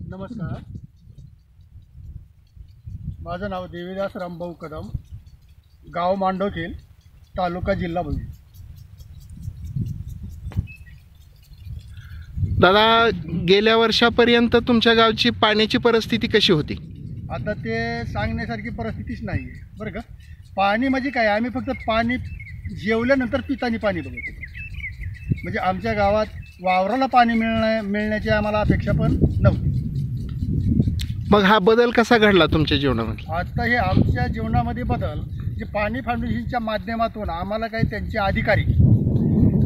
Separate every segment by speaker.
Speaker 1: नमस्कार, माझं नाव देवीदास रामभाऊ कदम, गाव मांडोखेल, तालुका जिल्हा बुलढाणा.
Speaker 2: दादा, गेल्या वर्षापर्यंत तुमच्या गावची पाण्याची परिस्थिती कशी होती?
Speaker 1: आता ते सांगण्यासारखी परिस्थितीच नाही आहे बरं का. पाणी म्हणजे काय, आम्ही फक्त पाणी जेवल्यानंतर पितानी पाणी बघत होतो. म्हणजे आमच्या गावात वावराला पाणी मिळण्याची आम्हाला अपेक्षा पण नव्हती.
Speaker 2: मग हा बदल कसा घडला तुमच्या जीवनामध्ये?
Speaker 1: आता हे आमच्या जीवनामध्ये बदल जे पाणी फाउंडेशनच्या माध्यमातून आम्हाला काही त्यांचे अधिकारी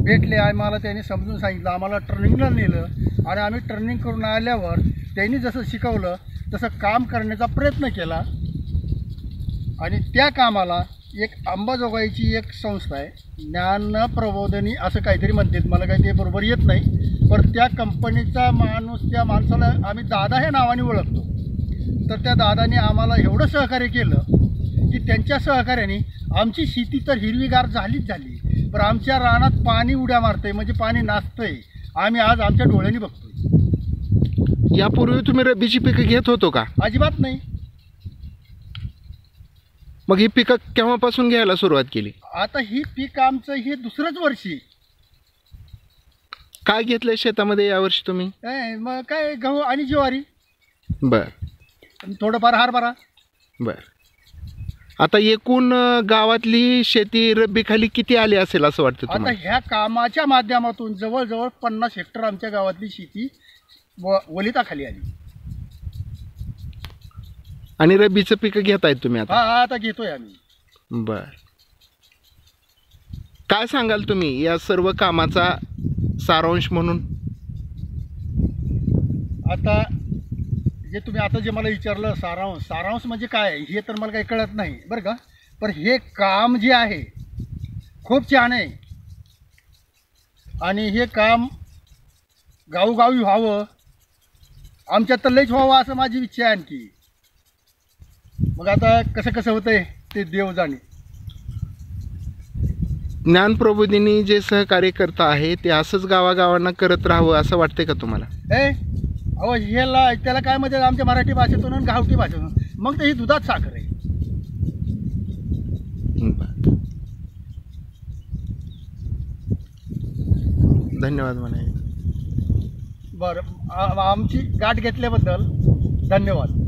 Speaker 1: भेटले, आम्हाला त्यांनी समजून सांगितलं, आम्हाला ट्रेनिंगला नेलं आणि आम्ही ट्रेनिंग करून आल्यावर त्यांनी जसं शिकवलं तसं काम करण्याचा प्रयत्न केला. आणि त्या कामाला एक अंबाजोगाईची एक संस्था आहे, ज्ञानप्रबोधिनी असं काहीतरी म्हणतात, मला काही ते बरोबर येत नाही, पण त्या कंपनीचा माणूस, त्या माणसाला आम्ही दादा हे नावाने ओळखतो. तर त्या दादाने आम्हाला एवढं सहकार्य केलं की त्यांच्या सहकार्याने आमची शेती तर हिरवीगार झालीच झाली, पण आमच्या रानात पाणी उड्या मारतंय, म्हणजे पाणी नाचतंय, आम्ही आज आमच्या डोळ्यांनी बघतोय.
Speaker 2: यापूर्वी तुम्ही रब्बीची पिकं घेत होतो का?
Speaker 1: अजिबात नाही.
Speaker 2: मग ही पिकं केव्हापासून घ्यायला सुरुवात केली?
Speaker 1: आता ही पीक आमचं हे दुसरंच वर्षी.
Speaker 2: काय घेतलंय शेतामध्ये यावर्षी तुम्ही?
Speaker 1: मग काय, गहू आणि ज्वारी,
Speaker 2: बर,
Speaker 1: थोडंफार हरभरा.
Speaker 2: बर. आता एकूण गावातली शेती रब्बी खाली किती आली असेल असं वाटतं
Speaker 1: आता
Speaker 2: तुम्हाला?
Speaker 1: ह्या कामाच्या माध्यमातून जवळजवळ 50 हेक्टर आमच्या गावातली शेती वलिताखाली आली.
Speaker 2: आणि रब्बीचं पिकं घेतायत तुम्ही आता?
Speaker 1: हा, आता घेतोय आम्ही.
Speaker 2: बर. काय सांगाल तुम्ही या सर्व कामाचा सारांश म्हणून?
Speaker 1: आता जे मला विचारलं सारांश म्हणजे काय, हे तर मला काही कळत नाही बरं का. पण हे काम जे आहे खूप छान आहे आणि हे काम गावोगावी व्हावं, आमच्यात तर लईच व्हावं असं माझी इच्छा आहे. आणखी मग आता कसं होतंय ते देव जाणे.
Speaker 2: ज्ञानप्रबोधिनी जे सहकार्य करता आहे ते असंच गावागावांना करत राहावं असं वाटतंय का तुम्हाला?
Speaker 1: अहो त्याला काय म्हणजे आमच्या मराठी भाषेतून आणि गावठी भाषेतून, मग तर ही दुधात साखर आहे.
Speaker 2: धन्यवाद म्हणे.
Speaker 1: बरं, आमची गाठ घेतल्याबद्दल धन्यवाद.